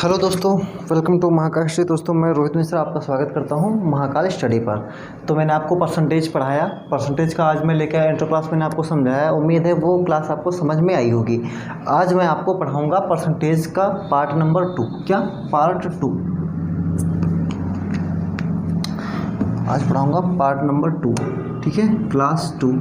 Hello दोस्तों, welcome to Mahakal study. दोस्तों मैं रोहित मिश्रा आपका स्वागत करता हूं महाकाल स्टडी पर। तो मैंने आपको परसेंटेज पढ़ाया, परसेंटेज का आज मैं लेकर आया इंटर क्लास, मैंने आपको समझाया। उम्मीद है वो क्लास आपको समझ में आई होगी। आज मैं आपको पढ़ाऊंगा परसेंटेज का पार्ट नंबर 2। क्या? पार्ट 2। आज पढ़ाऊंगा पार्ट नंबर 2, ठीक है, क्लास 2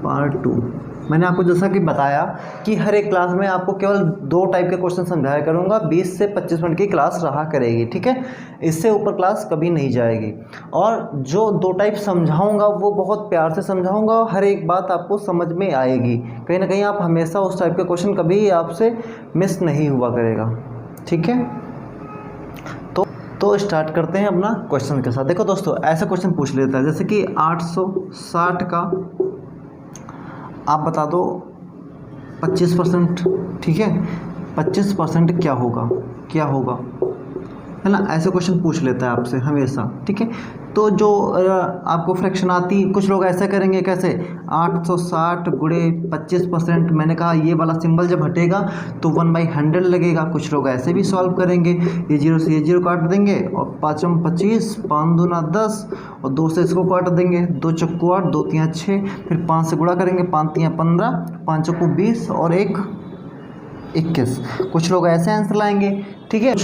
पार्ट 2। मैंने आपको जैसा कि बताया कि हर एक क्लास में आपको केवल 2 टाइप के क्वेश्चन समझाया करूंगा। 20 से 25 मिनट की क्लास रहा करेगी, ठीक है। इससे ऊपर क्लास कभी नहीं जाएगी। और जो 2 टाइप समझाऊंगा वो बहुत प्यार से समझाऊंगा और हर एक बात आपको समझ में आएगी। कहीं ना कहीं आप हमेशा उस टाइप के क्वेश्चन कभी आपसे मिस नहीं हुआ करेगा, ठीक है। तो स्टार्ट करते हैं अपना क्वेश्चन के साथ। देखो दोस्तों, ऐसा क्वेश्चन पूछ लेता है जैसे कि 860 का आप बता दो 25%, ठीक है। 25% क्या होगा, क्या होगा, है ना। ऐसे क्वेश्चन पूछ लेता है आपसे हमेशा, ठीक है। तो जो आपको फ्रैक्शन आती, कुछ लोग ऐसा करेंगे, कैसे 860 गुणे 25%। मैंने कहा ये वाला सिंबल जब हटेगा तो 1/100 लगेगा। कुछ लोग ऐसे भी सॉल्व करेंगे, ये 0 से ये 0 काट देंगे और 5 × 25, 5 दूना 10 और 2 से इसको काट देंगे, 2 चक्कू 8, 2 3 6, फिर 5 से गुणा करेंगे, 5 3 15, 5 चक्कू 20 और 1 21। कुछ लोग ऐसे आंसर लाएंगे, ठीक है।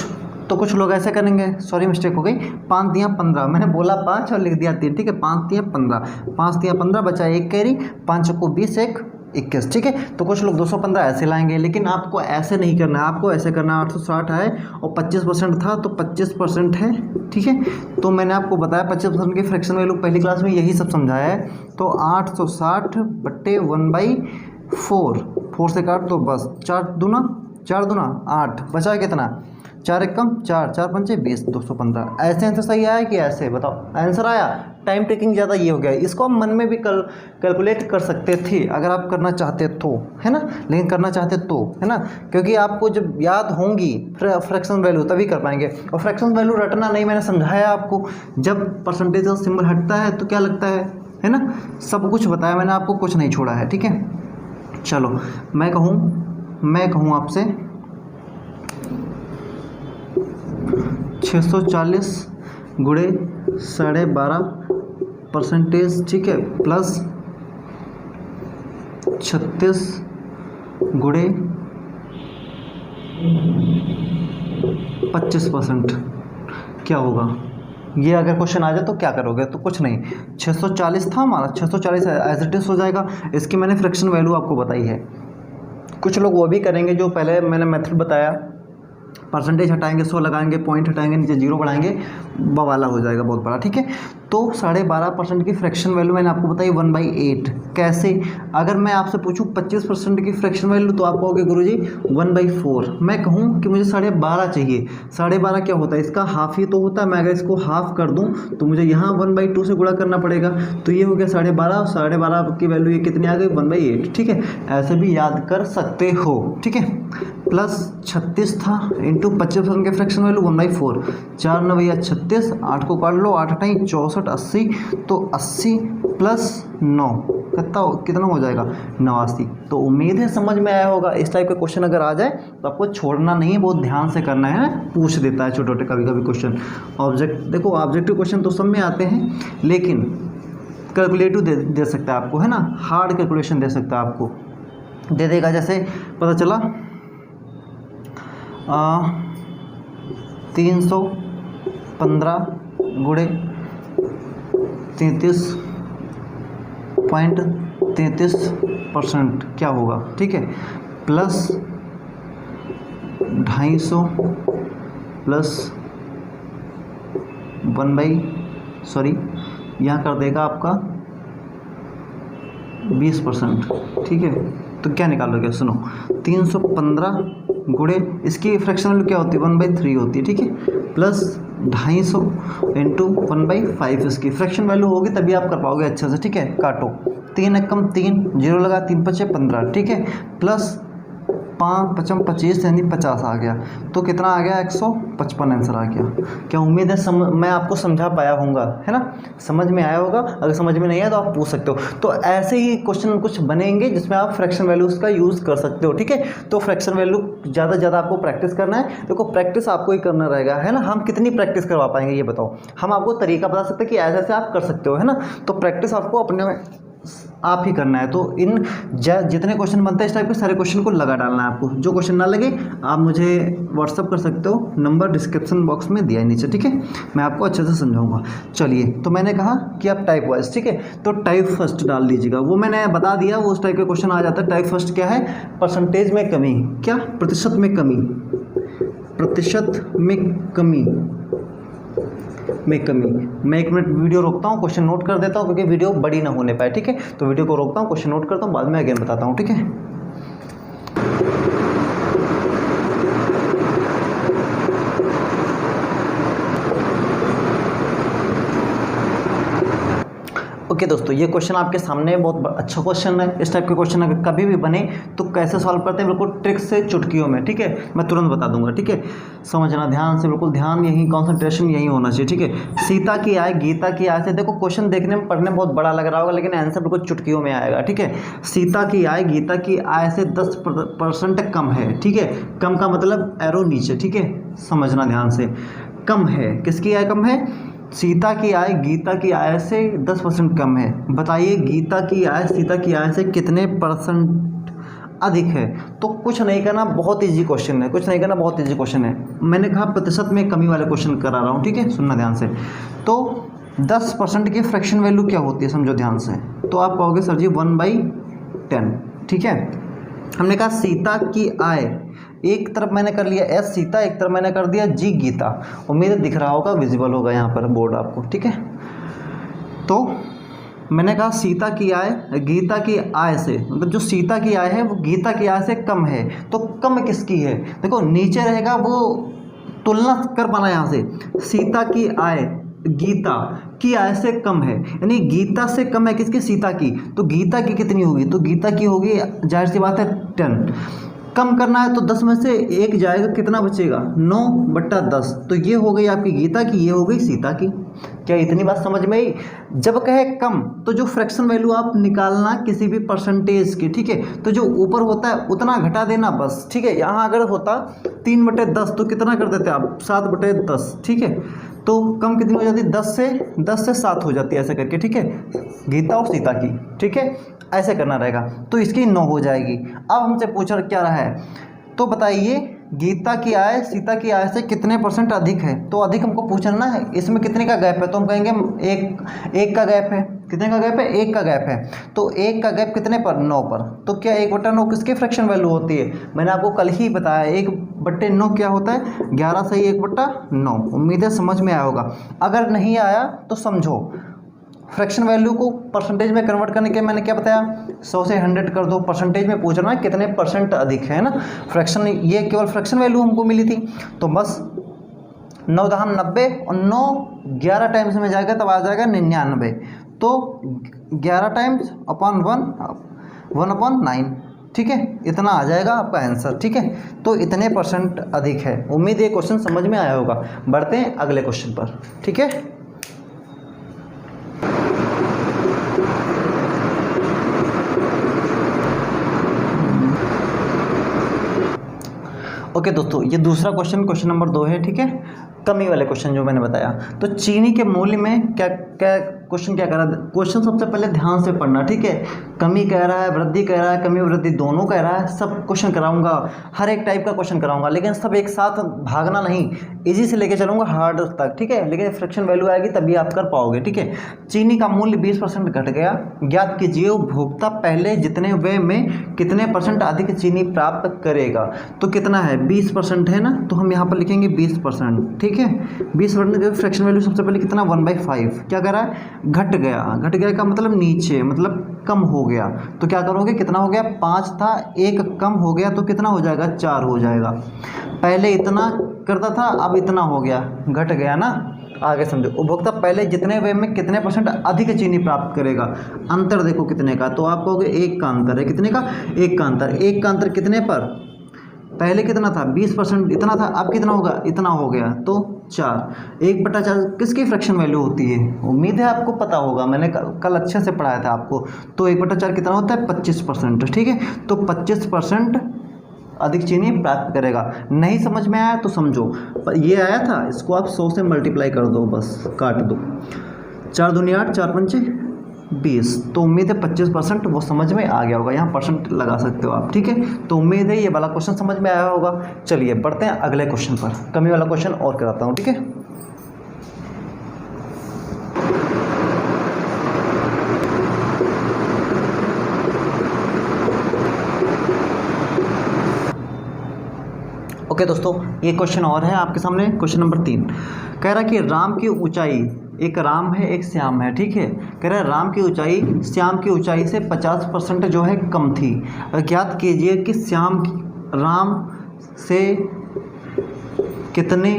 तो कुछ लोग ऐसे करेंगे, सॉरी मिस्टेक हो गई, 5 3 15, मैंने बोला 5 और लिख दिया 3, ठीक है। 5 3 15, 5 3 15 बचा 1 कैरी, 5 चक्कू 20, 1 21, ठीक है। तो कुछ लोग 215 ऐसे लाएंगे, लेकिन आपको ऐसे नहीं करना है, आपको ऐसे करना है। 860 है और 25% था तो 25% है, ठीक है। तो मैंने आपको बताया 25% की फ्रैक्शन वैल्यू पहली क्लास में यही सब समझाया है। तो 860 बट्टे 1/4, 4 से काट दो, बस 4 दूना 8, बचा कितना, 4 एकम 4, 4 पंचे 20, 215। ऐसे आंसर सही आया कि ऐसे? बताओ। आंसर आया। टाइम टेकिंग ज़्यादा ये हो गया। इसको आप मन में भी कैलकुलेट कर सकते थे अगर आप करना चाहते तो, है ना। लेकिन करना चाहते तो, है ना, क्योंकि आपको जब याद होंगी फ्रैक्शन वैल्यू तभी कर पाएंगे। और फ्रैक्शन वैल्यू रटना नहीं, मैंने समझाया आपको। जब परसेंटेज का सिंबल हटता है तो क्या लगता है ना। सब कुछ बताया मैंने आपको, कुछ नहीं छोड़ा है, ठीक है। चलो मैं कहूँ आपसे 640 गुणे 12.5%, ठीक है, प्लस 36 गुणे 25%। क्या होगा ये? अगर क्वेश्चन आ जाए तो क्या करोगे? तो कुछ नहीं, 640 था हमारा, 640 एज इट इज हो जाएगा। इसकी मैंने फ्रैक्शन वैल्यू आपको बताई है। कुछ लोग वो भी करेंगे जो पहले मैंने मेथड बताया, परसेंटेज हटाएंगे, 100 लगाएंगे, पॉइंट हटाएंगे, नीचे 0 बढ़ाएंगे, बवाला हो जाएगा बहुत बड़ा, ठीक है। तो 12.5% की फ्रैक्शन वैल्यू मैंने आपको बताई 1/8। कैसे? अगर मैं आपसे पूछूं 25% की फ्रैक्शन वैल्यू तो आप कहोगे गुरुजी 1/4। मैं कहूं कि मुझे 12.5 चाहिए। 12.5 क्या होता है? इसका हाफ ही तो होता है। मैं अगर इसको हाफ कर दूं तो मुझे यहाँ 1/2 से गुणा करना पड़ेगा। तो ये हो गया 12.5 और 12.5 की वैल्यू ये कितनी आ गई? 1/8, ठीक है। ऐसे भी याद कर सकते हो, ठीक है। प्लस 36 था इंटू 25% के फ्रैक्शन वैल्यू 1/4, 4 9 36, 8 को काट लो, 8 8 64 80, तो 80 प्लस 9 कितना हो जाएगा? 89। तो उम्मीद है समझ में आया होगा। इस टाइप के क्वेश्चन अगर आ जाए तो आपको छोड़ना नहीं है, बहुत ध्यान से करना है। पूछ देता है छोटे छोटे कभी कभी क्वेश्चन। देखो ऑब्जेक्टिव क्वेश्चन तो सब में आते हैं, लेकिन कैलकुलेटिव दे सकता है आपको, है ना। हार्ड कैलकुलेशन दे सकता है आपको, दे देगा। जैसे पता चला 315 गुणे 33.33% क्या होगा, ठीक है। प्लस 250 प्लस यहाँ कर देगा आपका 20%, ठीक है। तो क्या निकालोगे? सुनो, 315 गुणे इसकी फ्रैक्शन वैल्यू क्या होती है? 1/3 होती है, ठीक है। प्लस 250 इंटू 1/5 इसकी फ्रैक्शन वैल्यू होगी, तभी आप कर पाओगे अच्छे से, ठीक है। काटो, 3 एकम 3, 0 लगा, 3 5 15, ठीक है। प्लस 5 5 25 यानी 50 आ गया। तो कितना आ गया? 155 आंसर आ गया। क्या उम्मीद है मैं आपको समझा पाया होऊंगा, है ना? समझ में आया होगा। अगर समझ में नहीं आया तो आप पूछ सकते हो। तो ऐसे ही क्वेश्चन कुछ बनेंगे जिसमें आप फ्रैक्शन वैल्यूज़ का यूज़ कर सकते हो, ठीक है? तो फ्रैक्शन वैल्यू ज़्यादा से ज़्यादा आपको प्रैक्टिस करना है। देखो प्रैक्टिस आपको ही करना रहेगा, है ना? हम कितनी प्रैक्टिस करवा पाएंगे ये बताओ? हम आपको तरीका बता सकते हैं कि ऐसे ऐसे आप कर सकते हो, है ना? तो प्रैक्टिस आपको अपने आप ही करना है। तो इन जितने क्वेश्चन बनते हैं इस टाइप के सारे क्वेश्चन को लगा डालना है आपको। जो क्वेश्चन ना लगे आप मुझे व्हाट्सअप कर सकते हो, नंबर डिस्क्रिप्शन बॉक्स में दिया है नीचे, ठीक है? मैं आपको अच्छे से समझाऊंगा। चलिए, तो मैंने कहा कि आप टाइप वाइज, ठीक है? तो टाइप फर्स्ट डाल दीजिएगा, वो मैंने बता दिया, वो उस टाइप के क्वेश्चन आ जाता है। टाइप फर्स्ट क्या है? परसेंटेज में कमी, क्या? प्रतिशत में कमी, प्रतिशत में कमी मैं 1 मिनट वीडियो रोकता हूँ, क्वेश्चन नोट कर देता हूँ क्योंकि वीडियो बड़ी ना होने पाए, ठीक है? तो वीडियो को रोकता हूँ, क्वेश्चन नोट करता हूँ, बाद में अगेन बताता हूँ, ठीक है? ओके दोस्तों, ये क्वेश्चन आपके सामने बहुत अच्छा क्वेश्चन है। इस टाइप के क्वेश्चन अगर कभी भी बने तो कैसे सॉल्व करते हैं, बिल्कुल ट्रिक से, चुटकियों में, ठीक है? मैं तुरंत बता दूंगा, ठीक है? समझना ध्यान से, बिल्कुल ध्यान, यही कॉन्सेंट्रेशन यही होना चाहिए, ठीक है? सीता की आय, गीता की आय से, देखो क्वेश्चन देखने में पढ़ने में बहुत बड़ा लग रहा होगा लेकिन आंसर बिल्कुल चुटकियों में आएगा, ठीक है? सीता की आय गीता की आय से 10% कम है, ठीक है? कम का मतलब एरो नीचे, ठीक है? समझना ध्यान से, कम है, किसकी आय कम है? सीता की आय गीता की आय से 10% कम है। बताइए गीता की आय सीता की आय से कितने % अधिक है? तो कुछ नहीं करना, बहुत इजी क्वेश्चन है, कुछ नहीं करना, बहुत इजी क्वेश्चन है। मैंने कहा प्रतिशत में कमी वाले क्वेश्चन करा रहा हूँ, ठीक है? सुनना ध्यान से। तो 10% की फ्रैक्शन वैल्यू क्या होती है, समझो ध्यान से। तो आप कहोगे सर जी 1/10, ठीक है? हमने कहा सीता की आय, एक तरफ मैंने कर लिया एस सीता, एक तरफ मैंने कर दिया जी गीता। उम्मीद है दिख रहा होगा, विजिबल होगा यहाँ पर बोर्ड आपको, ठीक है? तो मैंने कहा सीता की आय गीता की आय से, मतलब जो सीता की आय है वो गीता की आय से कम है। तो कम किसकी है? देखो नीचे रहेगा, वो तुलना कर पाना यहाँ से। सीता की आय गीता की आय से कम है, यानी गीता से कम है किसकी? सीता की। तो गीता की कितनी होगी? तो गीता की होगी, जाहिर सी बात है 10। कम करना है तो 10 में से 1 जाएगा, कितना बचेगा? 9/10। तो ये हो गई आपकी गीता की, ये हो गई सीता की। क्या इतनी बात समझ में आई? जब कहे कम तो जो फ्रैक्शन वैल्यू आप निकालना किसी भी परसेंटेज की, ठीक है? तो जो ऊपर होता है उतना घटा देना बस, ठीक है? यहाँ अगर होता 3/10 तो कितना कर देते आप? 7/10, ठीक है? तो कम कितनी हो जाती? 10 से 7 हो जाती है, ऐसे करके, ठीक है? गीता और सीता की, ठीक है? ऐसे करना रहेगा। तो इसकी 9 हो जाएगी। अब हमसे पूछा क्या रहा है, तो बताइए गीता की आय सीता की आय से कितने % अधिक है? तो अधिक हमको पूछना है, इसमें कितने का गैप है? तो हम कहेंगे एक का गैप है। कितने का गैप है? 1 का गैप है। तो 1 का गैप कितने पर? 9 पर। तो क्या 1/9 किसकी फ्रैक्शन वैल्यू होती है? मैंने आपको कल ही बताया 1/9 क्या होता है? 11 सही 1/9। उम्मीद है समझ में आया होगा। अगर नहीं आया तो समझो, फ्रैक्शन वैल्यू को परसेंटेज में कन्वर्ट करने के मैंने क्या बताया? 100 से 100 कर दो, परसेंटेज में पूछ रहा है कितने % अधिक है ना? फ्रैक्शन, ये केवल फ्रैक्शन वैल्यू हमको मिली थी। तो बस 9 दहम 90 और 9 11 टाइम्स में जाएगा तब आ जाएगा 99। तो 11 टाइम्स अपॉन 1/9, ठीक है? इतना आ जाएगा आपका आंसर, ठीक है? तो इतने % अधिक है। उम्मीद ये क्वेश्चन समझ में आया होगा। बढ़ते हैं अगले क्वेश्चन पर, ठीक है? ओके दोस्तों, ये दूसरा क्वेश्चन नंबर 2 है, ठीक है? कमी वाले क्वेश्चन जो मैंने बताया। तो चीनी के मूल्य में क्या क्वेश्चन क्या कह रहा है? क्वेश्चन सबसे पहले ध्यान से पढ़ना, ठीक है? कमी कह रहा है, वृद्धि कह रहा है, कमी वृद्धि दोनों कह रहा है। सब क्वेश्चन कराऊंगा, हर एक टाइप का क्वेश्चन कराऊंगा, लेकिन सब एक साथ भागना नहीं, इजी से लेके चलूंगा हार्ड तक, ठीक है? लेकिन फ्रैक्शन वैल्यू आएगी तभी आप कर पाओगे, ठीक है? चीनी का मूल्य 20% घट गया। ज्ञात कीजिए उपभोक्ता पहले जितने व्यय में कितने % अधिक चीनी प्राप्त करेगा। तो कितना है? 20% है ना? तो हम यहाँ पर लिखेंगे 20%, ठीक है? 20% का फ्रैक्शन वैल्यू सबसे पहले कितना? 1/5। क्या कह रहा है? घट गया। घट गया का मतलब नीचे, मतलब कम हो गया। तो क्या करोगे? कितना हो गया? 5 था, 1 कम हो गया तो कितना हो जाएगा? 4 हो जाएगा। पहले इतना करता था, अब इतना हो गया, घट गया ना? आगे समझो, उपभोक्ता पहले जितने व्यय में कितने % अधिक चीनी प्राप्त करेगा। अंतर देखो कितने का, तो आप कहोगे 1 का अंतर है। कितने का? 1 का अंतर। 1 का अंतर कितने पर? पहले कितना था 20% इतना था, अब कितना होगा इतना हो गया, तो 4। 1/4 किसकी फ्रैक्शन वैल्यू होती है, उम्मीद है आपको पता होगा, मैंने कल अच्छे से पढ़ाया था आपको। तो 1/4 कितना होता है 25%, ठीक है। तो 25% अधिक चीनी प्राप्त करेगा। नहीं समझ में आया तो समझो, ये आया था, इसको आप 100 से मल्टीप्लाई कर दो, बस काट दो। 4 दूनी 8, 4 पंचे 20। तो उम्मीद है 25% वो समझ में आ गया होगा, यहाँ परसेंट लगा सकते हो आप, ठीक है। तो उम्मीद है ये वाला क्वेश्चन समझ में आया होगा। चलिए बढ़ते हैं अगले क्वेश्चन पर, कमी वाला क्वेश्चन और कराता हूँ, ठीक है। ओके दोस्तों, ये क्वेश्चन और है आपके सामने, क्वेश्चन नंबर 3। कह रहा है कि राम की ऊंचाई, एक राम है एक श्याम है, ठीक है। कह रहा है राम की ऊंचाई श्याम की ऊंचाई से 50% जो है कम थी। ज्ञात कीजिए कि श्याम राम से कितने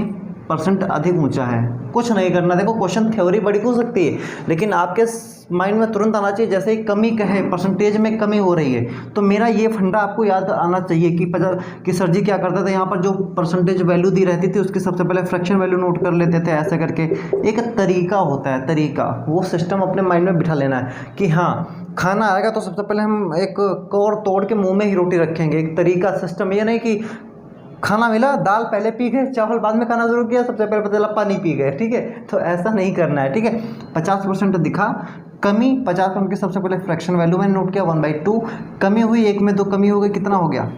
% अधिक ऊंचा है। कुछ नहीं करना, देखो क्वेश्चन थ्योरी बड़ी हो सकती है, लेकिन आपके माइंड में तुरंत आना चाहिए, जैसे ही कमी कहे परसेंटेज में कमी हो रही है, तो मेरा ये फंडा आपको याद आना चाहिए कि सर जी क्या करते थे, यहाँ पर जो परसेंटेज वैल्यू दी रहती थी उसकी सबसे पहले फ्रैक्शन वैल्यू नोट कर लेते थे, ऐसे करके एक तरीका होता है, तरीका, वो सिस्टम अपने माइंड में बिठा लेना है कि हाँ खाना आएगा तो सबसे पहले हम एक कोर तोड़ के मुँह में ही रोटी रखेंगे। एक तरीका सिस्टम, ये नहीं कि खाना मिला दाल पहले पी गए चावल बाद में खाना शुरू किया, सबसे पहले पता चला पानी पी गए, ठीक है। तो ऐसा नहीं करना है, ठीक है। 50% दिखा कमी, 50% की सबसे पहले फ्रैक्शन वैल्यू मैंने नोट किया 1/2। कमी हुई, एक में 2 कमी हो गई, कितना हो गया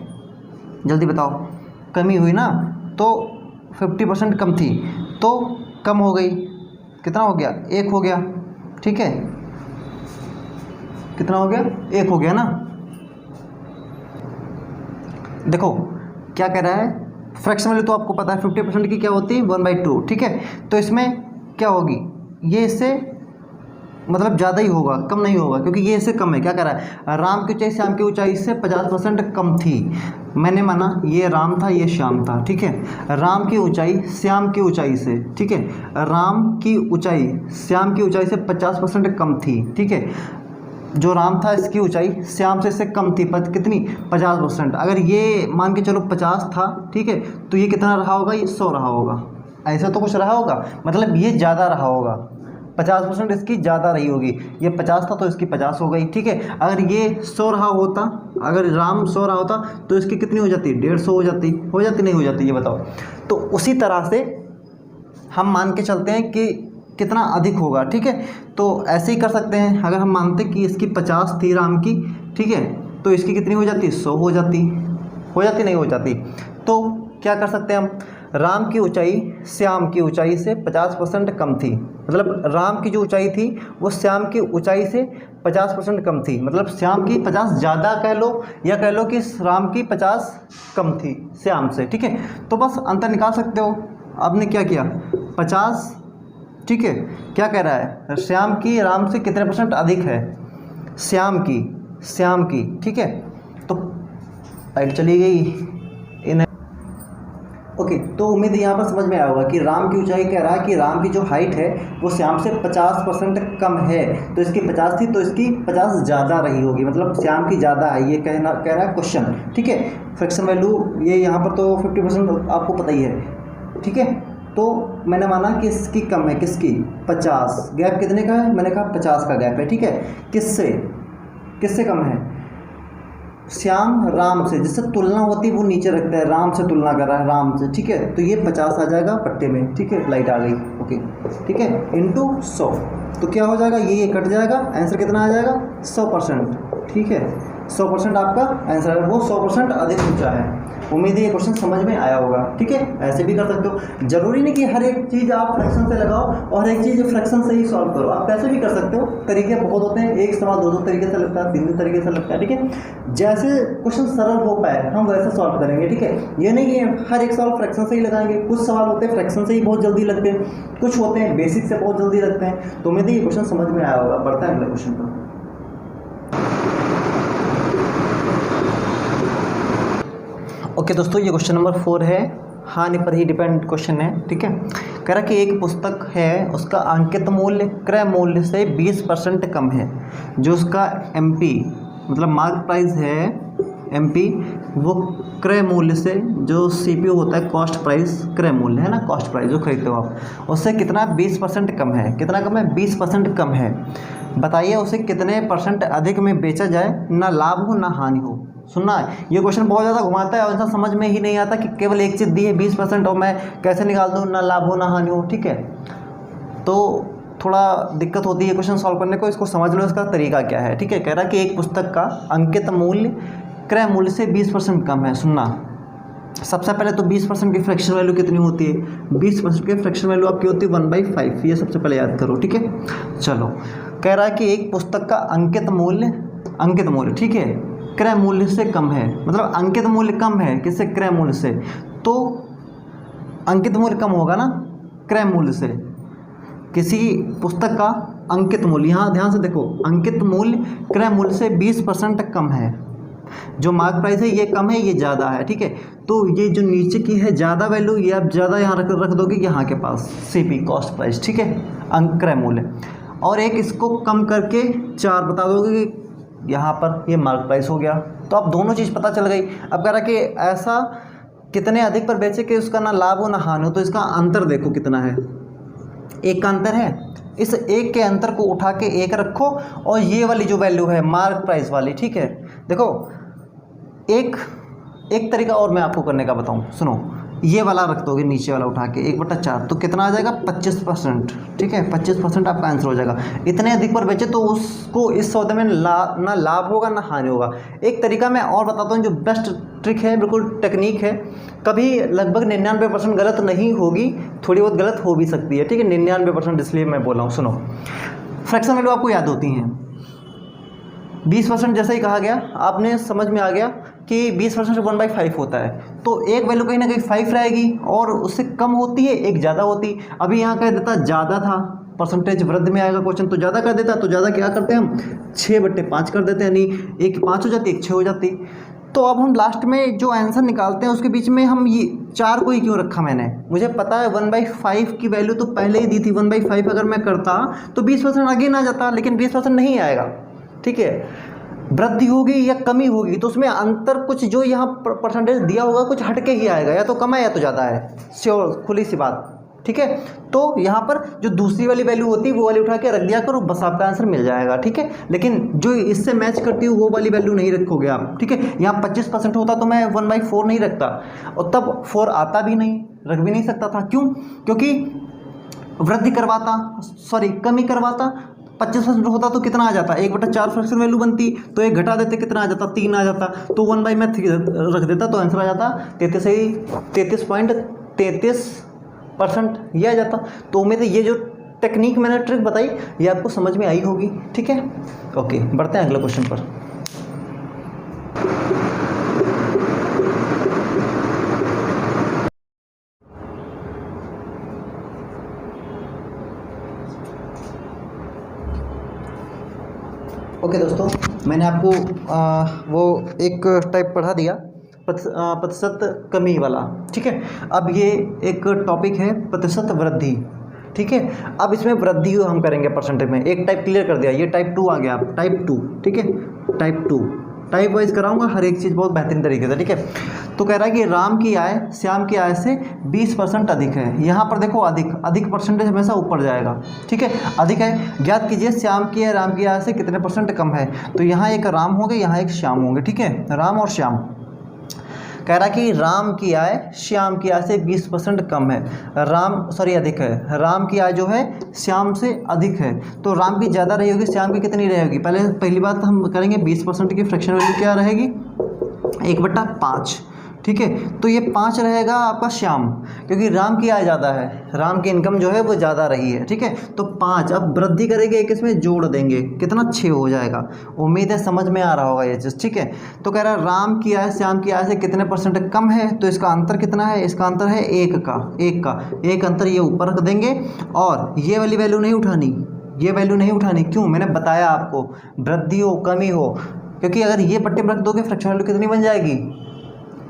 जल्दी बताओ, कमी हुई ना, तो 50% कम थी तो कम हो गई, कितना हो गया 1 हो गया, ठीक है। कितना हो गया 1 हो गया ना। देखो क्या कह रहा है, फ्रैक्शन वैल्यू तो आपको पता है 50% की क्या होती है 1/2, ठीक है। तो इसमें क्या होगी, ये इससे मतलब ज़्यादा ही होगा, कम नहीं होगा, क्योंकि ये इससे कम है। क्या कह रहा है, राम की ऊंचाई श्याम की ऊंचाई से 50% कम थी। मैंने माना ये राम था ये श्याम था, ठीक है। राम की ऊंचाई श्याम की ऊंचाई से, ठीक है, राम की ऊंचाई श्याम की ऊंचाई से 50% कम थी, ठीक है। जो राम था इसकी ऊंचाई श्याम से इससे कम थी, कितनी 50%। अगर ये मान के चलो 50 था, ठीक है, तो ये कितना रहा होगा, ये 100 रहा होगा, ऐसा तो कुछ रहा होगा, मतलब ये ज़्यादा रहा होगा, 50% इसकी ज़्यादा रही होगी। ये 50 था तो इसकी 50 हो गई, ठीक है। अगर ये 100 रहा होता, अगर राम 100 रहा होता तो इसकी कितनी हो जाती, 150 हो जाती, नहीं हो जाती, ये बताओ। तो उसी तरह से हम मान के चलते हैं कि कितना अधिक होगा, ठीक है। तो ऐसे ही कर सकते हैं, अगर हम मानते कि इसकी 50 थी राम की, ठीक है, तो इसकी कितनी हो जाती 100 हो जाती, नहीं हो जाती। तो क्या कर सकते हैं हम, राम की ऊंचाई श्याम की ऊंचाई से 50% कम थी, मतलब राम की जो ऊंचाई थी वो श्याम की ऊंचाई से 50% कम थी, मतलब श्याम की 50 ज़्यादा कह लो, या कह लो कि राम की 50 कम थी श्याम से, ठीक है। तो बस अंतर निकाल सकते हो। आपने क्या किया 50, ठीक है, क्या कह रहा है, श्याम की राम से कितने % अधिक है, श्याम की, ठीक है। तो लाइट चली गई इन, ओके। तो उम्मीद है यहाँ पर समझ में आया होगा कि राम की ऊंचाई कह रहा है कि राम की जो हाइट है वो श्याम से 50% कम है, तो इसकी 50 थी तो इसकी 50 ज़्यादा रही होगी, मतलब श्याम की ज़्यादा है, ये कह रहा है क्वेश्चन, ठीक है। फ्रैक्शन वैल्यू ये यहाँ पर तो 50% आपको पता ही है, ठीक है। तो मैंने माना कि इसकी कम है, किसकी 50, गैप कितने का है, मैंने कहा 50 का गैप है, ठीक है। किससे कम है, श्याम राम से, जिससे तुलना होती है वो नीचे रखता है, राम से तुलना कर रहा है, राम से, ठीक है। तो ये 50 आ जाएगा पट्टे में, ठीक है, लाइट आ गई, ओके, ठीक है, इंटू 100, तो क्या हो जाएगा, ये कट जाएगा, आंसर कितना आ जाएगा 100%, ठीक है। 100% आपका आंसर है, वो 100% अधिक ऊंचा है। उम्मीद है ये क्वेश्चन समझ में आया होगा, ठीक है। ऐसे भी कर सकते हो, जरूरी नहीं कि हर एक चीज़ आप फ्रैक्शन से लगाओ और हर एक चीज़ फ्रैक्शन से ही सॉल्व करो, आप कैसे भी कर सकते हो, तरीके बहुत होते हैं, एक सवाल 2 तरीके से लगता है, 3 तरीके से लगता है, ठीक है। जैसे क्वेश्चन सरल हो पाए हम वैसे सॉल्व करेंगे, ठीक है। ये नहीं कि हर एक सवाल फ्रैक्शन से ही लगाएंगे, कुछ सवाल होते हैं फ्रैक्शन से ही बहुत जल्दी लगते हैं, कुछ होते हैं बेसिक से बहुत जल्दी लगते हैं। तो उम्मीद है ये क्वेश्चन समझ में आया होगा। बढ़ता है अगले क्वेश्चन पर। ओके दोस्तों, ये क्वेश्चन नंबर 4 है, हानि पर ही डिपेंड क्वेश्चन है, ठीक है। कह रहा कि एक पुस्तक है, उसका अंकित मूल्य क्रय मूल्य से 20% कम है, जो उसका MP मतलब मार्क प्राइस है MP वो क्रय मूल्य से, जो CPU होता है कॉस्ट प्राइस, क्रय मूल्य है ना, कॉस्ट प्राइस जो खरीदते हो आप, उससे कितना 20% कम है। कितना कम है? 20% कम है। बताइए उसे कितने % अधिक में बेचा जाए, ना लाभ हो ना हानि हो। सुनना है, ये क्वेश्चन बहुत ज़्यादा घुमाता है और इंसान समझ में ही नहीं आता कि केवल एक चीज़ दी है 20% और मैं कैसे निकाल दूँ ना लाभ हो ना हानि हो। ठीक है, तो थोड़ा दिक्कत होती है क्वेश्चन सॉल्व करने को, इसको समझ लो इसका तरीका क्या है। ठीक है, कह रहा है कि एक पुस्तक का अंकित मूल्य क्रय मूल्य से 20% कम है। सुनना, सबसे पहले तो 20% की फ्रैक्शन वैल्यू कितनी होती है? 20% की फ्रैक्शन वैल्यू आपकी होती है 1/5। ये सबसे पहले याद करो। ठीक है, चलो, कह रहा है कि एक पुस्तक का अंकित मूल्य ठीक है क्रय मूल्य से कम है, मतलब अंकित मूल्य कम है किससे? क्रय मूल्य से। तो अंकित मूल्य कम होगा ना क्रय मूल्य से। किसी पुस्तक का अंकित मूल्य, यहाँ ध्यान से देखो, अंकित मूल्य क्रय मूल्य से 20% कम है। जो मार्क प्राइस है ये कम है, ये ज़्यादा है। ठीक है, तो ये जो नीचे की है ज़्यादा वैल्यू, ये आप ज़्यादा यहाँ रख दोगे यहाँ के पास, CP कॉस्ट प्राइस। ठीक है, अंक क्रय मूल्य, और एक इसको कम करके 4 बता दोगे कि यहाँ पर ये मार्क प्राइस हो गया। तो अब दोनों चीज़ पता चल गई। अब कह रहा कि ऐसा कितने अधिक पर बेचे कि उसका ना लाभ हो ना हानि हो। तो इसका अंतर देखो कितना है, एक का अंतर है। इस एक के अंतर को उठा के एक रखो और ये वाली जो वैल्यू है मार्क प्राइस वाली, ठीक है, देखो एक तरीका और मैं आपको करने का बताऊं, सुनो, ये वाला रख दोगे नीचे वाला उठा के 1/4, तो कितना आ जाएगा? 25%। ठीक है, 25% आपका आंसर हो जाएगा। इतने अधिक पर बेचे तो उसको इस सौदे में ना लाभ होगा ना हानि होगा। एक तरीका मैं और बताता हूँ जो बेस्ट ट्रिक है, बिल्कुल टेक्निक है, कभी लगभग 99% गलत नहीं होगी, थोड़ी बहुत गलत हो भी सकती है। ठीक है, 99% इसलिए मैं बोल रहा हूँ। सुनो, फ्रैक्शन वैल्यू आपको याद होती हैं। 20% जैसा ही कहा गया, आपने समझ में आ गया कि 20% 1/5 होता है, तो एक वैल्यू कहीं ना कहीं 5 रहेगी और उससे कम होती है, एक ज़्यादा होती। अभी यहाँ कह देता ज़्यादा था, परसेंटेज वृद्धि में आएगा क्वेश्चन, तो ज़्यादा कर देता, तो ज़्यादा क्या करते हैं हम? 6/5 कर देते हैं, यानी एक 5 हो जाती, एक 6 हो जाती। तो अब हम लास्ट में जो आंसर निकालते हैं उसके बीच में हम ये 4 को ही क्यों रखा मैंने? मुझे पता है 1/5 की वैल्यू तो पहले ही दी थी। 1/5 अगर मैं करता तो 20% आगे ना जाता, लेकिन 20% नहीं आएगा। ठीक है, वृद्धि होगी या कमी होगी तो उसमें अंतर कुछ जो यहाँ परसेंटेज दिया होगा कुछ हटके ही आएगा, या तो कम है या तो ज़्यादा है, श्योर, खुली सी बात। ठीक है, तो यहाँ पर जो दूसरी वाली वैल्यू होती है वो वाली उठा के रख दिया करो, बस आपका आंसर मिल जाएगा। ठीक है, लेकिन जो इससे मैच करती है वो वाली वैल्यू नहीं रखोगे आप। ठीक है, यहाँ 25% होता तो मैं 1/4 नहीं रखता, और तब 4 आता भी नहीं, रख भी नहीं सकता था। क्यों? क्योंकि वृद्धि करवाता, सॉरी कमी करवाता, 25% होता तो कितना आ जाता? 1/4 फ्रैक्शन वैल्यू बनती, तो एक घटा देते कितना आ जाता? 3 आ जाता, तो 1/, मैं रख देता तो आंसर आ जाता 33.33%, ये आ जाता। तो उम्मीद है ये जो टेक्निक मैंने ट्रिक बताई ये आपको समझ में आई होगी। ठीक है, ओके, बढ़ते हैं अगले क्वेश्चन पर। ओके दोस्तों, मैंने आपको वो एक टाइप पढ़ा दिया, प्रतिशत कमी वाला। ठीक है, अब ये एक टॉपिक है प्रतिशत वृद्धि। ठीक है, अब इसमें वृद्धि हम करेंगे परसेंटेज में। एक टाइप क्लियर कर दिया, ये टाइप 2 आ गया, आप टाइप 2। ठीक है, टाइप 2 टाइप वाइज कराऊंगा हर एक चीज़ बहुत बेहतरीन तरीके से। ठीक है, तो कह रहा है कि राम की आय श्याम की आय से 20% अधिक है। यहाँ पर देखो अधिक परसेंटेज हमेशा ऊपर जाएगा। ठीक है, अधिक है, ज्ञात कीजिए श्याम की आय राम की आय से कितने % कम है। तो यहाँ एक राम होंगे, यहाँ एक श्याम होंगे। ठीक है, राम और श्याम। कह रहा कि राम की आय श्याम की आय से 20% कम है, अधिक है। राम की आय जो है श्याम से अधिक है, तो राम की ज़्यादा रही होगी, श्याम की कितनी रहेगी? पहली बात हम करेंगे 20% की फ्रैक्शन वैल्यू क्या रहेगी? 1/5। ठीक है, तो ये 5 रहेगा आपका श्याम, क्योंकि राम की आय ज़्यादा है, राम की इनकम जो है वो ज़्यादा रही है। ठीक है, तो 5 अब वृद्धि करेंगे, एक इसमें जोड़ देंगे, कितना? 6 हो जाएगा। उम्मीद है समझ में आ रहा होगा ये चीज़। ठीक है, तो कह रहा है राम की आय श्याम की आय से कितने % कम है, तो इसका अंतर कितना है? इसका अंतर है 1 का। एक अंतर ये ऊपर रख देंगे, और ये वाली वैल्यू नहीं उठानी, ये वैल्यू नहीं उठानी। क्यों? मैंने बताया आपको, वृद्धि हो कमी हो, क्योंकि अगर ये पट्टे में रख दोगे फ्रैक्शन वैल्यू कितनी बन जाएगी?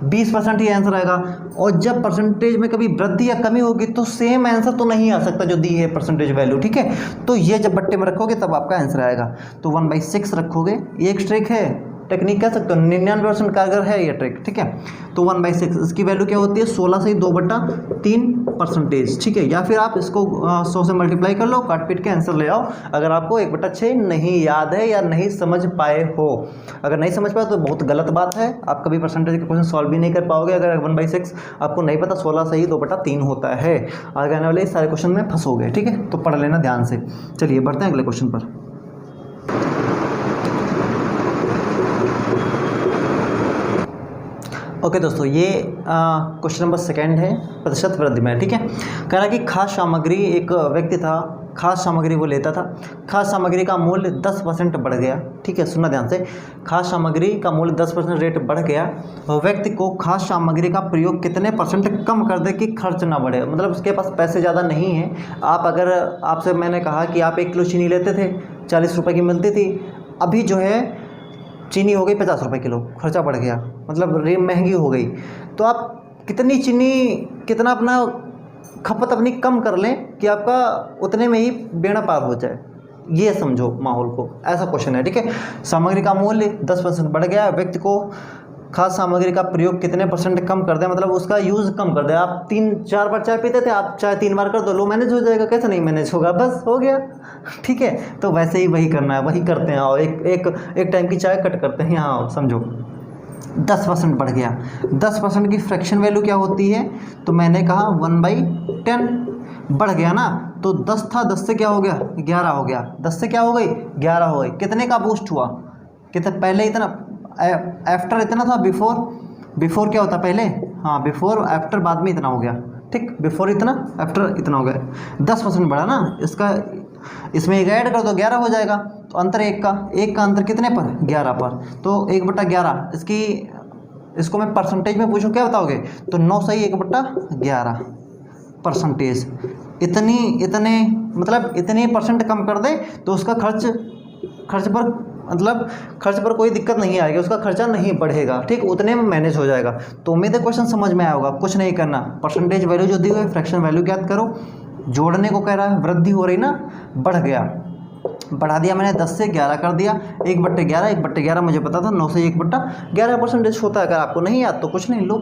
20% ही आंसर आएगा। और जब परसेंटेज में कभी वृद्धि या कमी होगी तो सेम आंसर तो नहीं आ सकता जो दी है परसेंटेज वैल्यू। ठीक है, तो ये जब बट्टे में रखोगे तब आपका आंसर आएगा। तो 1/6 रखोगे, एक ट्रिक है, टेक्निक कह सकते हो, 99% कारगर है ये ट्रिक, ठीक है। तो 1/6 इसकी वैल्यू क्या होती है, 16 से 2/3%, ठीक है। या फिर आप इसको 100 से मल्टीप्लाई कर लो, काट पीट के आंसर ले आओ, अगर आपको 1/6 नहीं याद है या नहीं समझ पाए हो। अगर नहीं समझ पाए तो बहुत गलत बात है, आप कभी परसेंटेज का क्वेश्चन सॉल्व भी नहीं कर पाओगे अगर 1/6 आपको नहीं पता 16 से 2/3 होता है। आगे आने वाले सारे क्वेश्चन में फंसोगे, ठीक है, तो पढ़ लेना ध्यान से। चलिए बढ़ते हैं अगले क्वेश्चन पर। ओके दोस्तों, ये क्वेश्चन नंबर 2 है, प्रतिशत वृद्धि में, ठीक है। कह रहा कि खाद्य सामग्री, एक व्यक्ति था, खाद्य सामग्री वो लेता था, खाद्य सामग्री का मूल्य 10% बढ़ गया, ठीक है, सुनना ध्यान से। खाद्य सामग्री का मूल्य 10% रेट बढ़ गया, व्यक्ति को खाद्य सामग्री का प्रयोग कितने % कम कर दे कि खर्च ना बढ़े। मतलब उसके पास पैसे ज़्यादा नहीं है। अगर आपसे मैंने कहा कि आप 1 किलो चीनी लेते थे, 40 रुपये की मिलती थी, अभी जो है चीनी हो गई 50 रुपये किलो, खर्चा बढ़ गया, मतलब रेट महंगी हो गई। तो आप कितनी चीनी, कितना अपना खपत अपनी कम कर लें कि आपका उतने में ही बेड़ा पार हो जाए, ये समझो माहौल को। ऐसा क्वेश्चन है, ठीक है। सामग्री का मूल्य 10% बढ़ गया, व्यक्ति को खाद्य सामग्री का प्रयोग कितने % कम कर दे, मतलब उसका यूज़ कम कर दे। आप 3-4 बार चाय पीते थे, आप चाय 3 बार कर दो, लो मैनेज हो जाएगा। कैसे नहीं मैनेज होगा, बस हो गया, ठीक है। तो वैसे ही वही करना है, वही करते हैं। और एक टाइम की चाय कट करते हैं, यहाँ समझो 10% बढ़ गया। 10% की फ्रैक्शन वैल्यू क्या होती है, तो मैंने कहा 1/10 बढ़ गया ना, तो 10 था, 10 से क्या हो गया, 11 हो गया, 10 से क्या हो गई, 11 हो गई। कितने का बूस्ट हुआ, कितने, पहले इतना, आफ्टर इतना था, बिफोर क्या होता पहले, हाँ बिफोर, आफ्टर बाद में इतना हो गया, ठीक। बिफोर इतना, आफ्टर इतना हो गया, 10% बढ़ा ना। इसका इसमें एक ऐड कर दो, 11 हो जाएगा। तो अंतर एक का अंतर कितने पर, 11 पर, तो 1/11। इसको मैं परसेंटेज में पूछूं क्या बताओगे, तो 9 सही 1/11%। इतने मतलब इतने % कम कर दे तो उसका खर्च पर कोई दिक्कत नहीं आएगी, उसका खर्चा नहीं बढ़ेगा, ठीक, उतने में मैनेज हो जाएगा। तो उम्मीद है क्वेश्चन समझ में आया होगा। कुछ नहीं करना, परसेंटेज वैल्यू जो दी हुई है, फ्रैक्शन वैल्यू ज्ञात करो। जोड़ने को कह रहा है, वृद्धि हो रही ना, बढ़ गया, बढ़ा दिया मैंने, 10 से 11 कर दिया, 1/11, 1/11 मुझे पता था, 9 से 1/11% होता है। अगर आपको नहीं याद तो कुछ नहीं, लो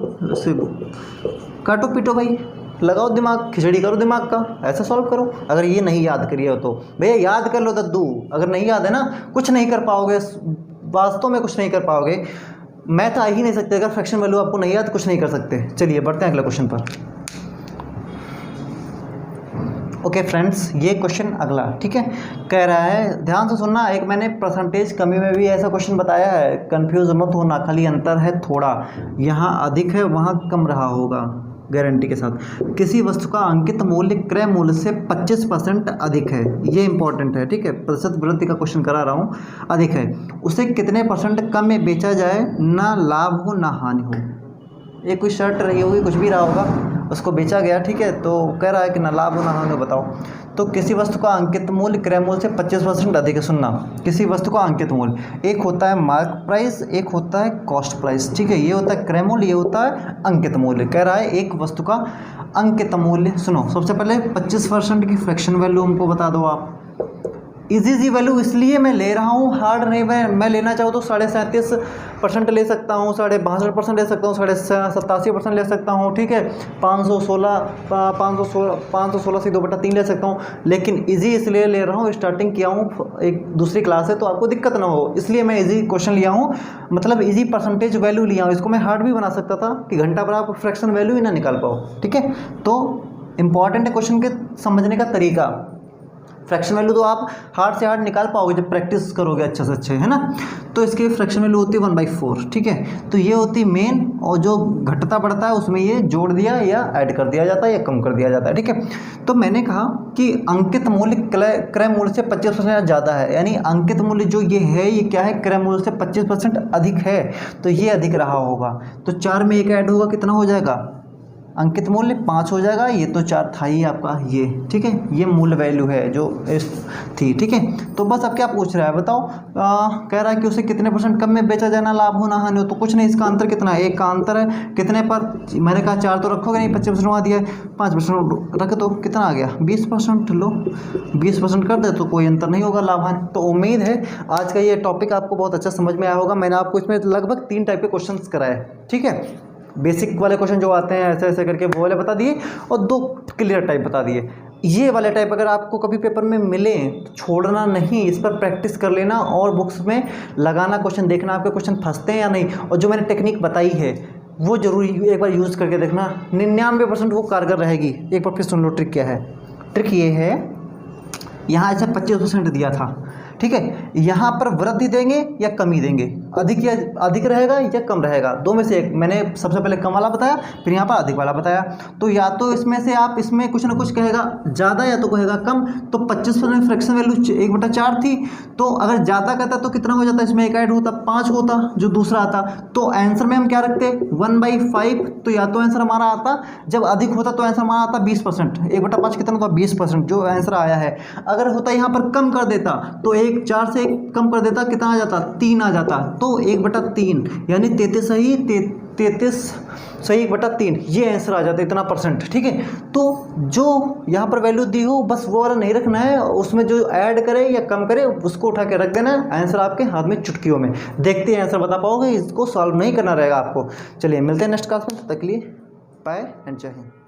काटो पीटो भाई, लगाओ दिमाग, खिचड़ी करो दिमाग का, ऐसा सॉल्व करो। अगर ये नहीं याद करिए हो तो भैया याद कर लो दद्दू, अगर नहीं याद है ना कुछ नहीं कर पाओगे, वास्तव में कुछ नहीं कर पाओगे। मैथ आ ही नहीं सकते अगर फ्रैक्शन वैल्यू आपको नहीं याद, कुछ नहीं कर सकते। चलिए बढ़ते हैं अगले क्वेश्चन पर। ओके फ्रेंड्स, ये क्वेश्चन अगला, ठीक है, कह रहा है, ध्यान से सुनना, एक मैंने परसेंटेज कमी में भी ऐसा क्वेश्चन बताया है, कंफ्यूज मत होना, खाली अंतर है थोड़ा, यहाँ अधिक है वहाँ कम रहा होगा, गारंटी के साथ। किसी वस्तु का अंकित मूल्य क्रय मूल्य से 25% अधिक है, ये इंपॉर्टेंट है, ठीक है, प्रतिशत वृद्धि का क्वेश्चन करा रहा हूँ, अधिक है, उसे कितने % कम में बेचा जाए, ना लाभ हो ना हानि हो। एक कोई शर्ट रही होगी, कुछ भी रहा होगा, उसको बेचा गया, ठीक है, तो कह रहा है कि ना लाभ हो ना हानि हो, बताओ। तो किसी वस्तु का अंकित मूल्य क्रय मूल्य से 25% अधिक है। सुनना, किसी वस्तु का अंकित मूल्य, एक होता है मार्क प्राइस, एक होता है कॉस्ट प्राइस, ठीक है, ये होता है क्रय मूल्य, ये होता है अंकित मूल्य। कह रहा है एक वस्तु का अंकित मूल्य, सुनो सबसे पहले 25% की फ्रैक्शन वैल्यू हमको बता दो आप। इजी वैल्यू इसलिए मैं ले रहा हूँ, हार्ड नहीं। मैं लेना चाहूँ तो 37.5% ले सकता हूँ, 62.5% ले सकता हूँ, 87% ले सकता हूँ, ठीक है, 516 से 2/3 ले सकता हूँ। लेकिन इजी इसलिए ले रहा हूँ, स्टार्टिंग किया हूँ, एक दूसरी क्लास है तो आपको दिक्कत ना हो, इसलिए मैं इजी क्वेश्चन लिया हूँ, मतलब इजी परसेंटेज वैल्यू लिया हूँ। इसको मैं हार्ड भी बना सकता था कि घंटा पर आप फ्रैक्शन वैल्यू ही ना निकाल पाओ, ठीक है। तो इंपॉर्टेंट है क्वेश्चन के समझने का तरीका। फ्रैक्शन वैल्यू तो आप हार्ड से हार्ड निकाल पाओगे जब प्रैक्टिस करोगे अच्छे से अच्छे, है ना। तो इसकी फ्रैक्शन वैल्यू होती है 1/4, ठीक है। तो ये होती है मेन, और जो घटता बढ़ता है उसमें ये जोड़ दिया या ऐड कर दिया जाता है या कम कर दिया जाता है, ठीक है। तो मैंने कहा कि अंकित मूल्य क्रय मूल्य से 25% ज़्यादा है, यानी अंकित मूल्य जो ये है ये क्या है, क्रय मूल्य से 25% अधिक है, तो ये अधिक रहा होगा। तो 4 में 1 ऐड होगा, कितना हो जाएगा, अंकित मूल्य 5 हो जाएगा, ये तो 4 था ही आपका ये, ठीक है, ये मूल वैल्यू है जो इस थी, ठीक है। तो बस अब क्या पूछ रहा है बताओ, कह रहा है कि उसे कितने % कम में बेचा जाना, लाभ हो ना हानि हो, तो कुछ नहीं, इसका अंतर कितना है, एक का अंतर है कितने पर, मैंने कहा 4 तो रखोगे नहीं, 25% वहाँ दिया है, 5% रख दो, कितना आ गया 20%, लो 20% कर दे तो कोई अंतर नहीं होगा लाभ हानि। तो उम्मीद है आज का ये टॉपिक आपको बहुत अच्छा समझ में आया होगा। मैंने आपको इसमें लगभग 3 टाइप के क्वेश्चन कराए, ठीक है, बेसिक वाले क्वेश्चन जो आते हैं ऐसे ऐसे करके वो वाले बता दिए, और 2 क्लियर टाइप बता दिए। ये वाले टाइप अगर आपको कभी पेपर में मिले तो छोड़ना नहीं, इस पर प्रैक्टिस कर लेना और बुक्स में लगाना, क्वेश्चन देखना आपके क्वेश्चन फंसते हैं या नहीं, और जो मैंने टेक्निक बताई है वो जरूर एक बार यूज़ करके देखना, 99% वो कारगर रहेगी। एक बार फिर सुन लो ट्रिक क्या है। ट्रिक ये है, यहाँ ऐसा 25% दिया था, ठीक है, यहाँ पर वृद्धि देंगे या कमी देंगे, अधिक रहेगा या कम रहेगा, 2 में से एक। मैंने सबसे पहले कम वाला बताया, फिर यहाँ पर अधिक वाला बताया। तो या तो इसमें से आप इसमें कुछ ना कुछ कहेगा ज़्यादा या तो कहेगा कम। तो 25% फ्रैक्शन वैल्यू 1/4 थी, तो अगर ज़्यादा कहता तो कितना हो जाता, इसमें एक ऐड होता 5 होता जो दूसरा आता। तो आंसर में हम क्या रखते 1/5, तो या तो आंसर हमारा आता, जब अधिक होता तो आंसर हमारा आता 20%, 1/5 कितना होता 20%, जो आंसर आया है। अगर होता यहाँ पर कम कर देता तो 4 से 1 कम कर देता, कितना आ जाता 3 आ जाता, तो 1/3 यानी 33 सही 1/3, ये आंसर आ जाता इतना %, ठीक है। तो जो यहाँ पर वैल्यू दी हो बस वो वाला नहीं रखना है, उसमें जो ऐड करे या कम करे उसको उठा के रख देना, आंसर आपके हाथ में चुटकियों में। देखते हैं आंसर बता पाओगे, इसको सॉल्व नहीं करना रहेगा आपको। चलिए मिलते हैं नेक्स्ट क्लास में, तब तक के लिए बाय एंड जय हिंद।